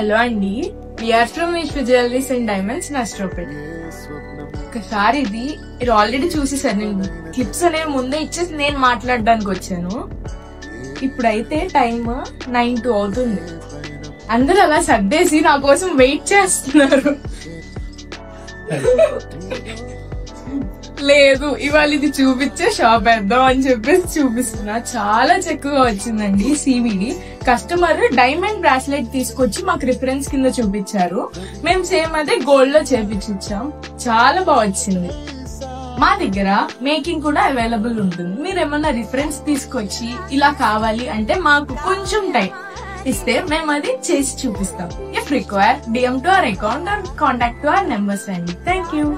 Hello అండి, VR from విశ్వ jewelleries and diamonds నస్ట్రోపేట్. ఒకసారి ఇది ఆల్రెడీ చూసేసాను. నేను క్లిప్స్ అనేవి ముందే ఇచ్చేసి నేను మాట్లాడడానికి వచ్చాను. ఇప్పుడైతే టైం 9:02 అవుతుంది. అందరూ అలా సర్దేసి నా కోసం వెయిట్ చేస్తున్నారు. లేదు, ఇవాళ ఇది చూపించే షాప్ వేద్దాం అని చెప్పేసి చూపిస్తున్నా. చాలా చక్కగా వచ్చిందండి సివిడి. కస్టమర్ డైమండ్ బ్రాస్లెట్ తీసుకొచ్చి మాకు రిఫరెన్స్ కింద చూపించారు. మేము సేమ్ అదే గోల్డ్ లో చేపించాం. చాలా బాగా వచ్చింది. మా దగ్గర మేకింగ్ కూడా అవైలబుల్ ఉంటుంది. మీరు ఏమన్నా రిఫరెన్స్ తీసుకొచ్చి ఇలా కావాలి అంటే మాకు కొంచెం టైం ఇస్తే మేము అది చేసి చూపిస్తాం. If require DM to our account or contact to our numbers అండి. Thank you.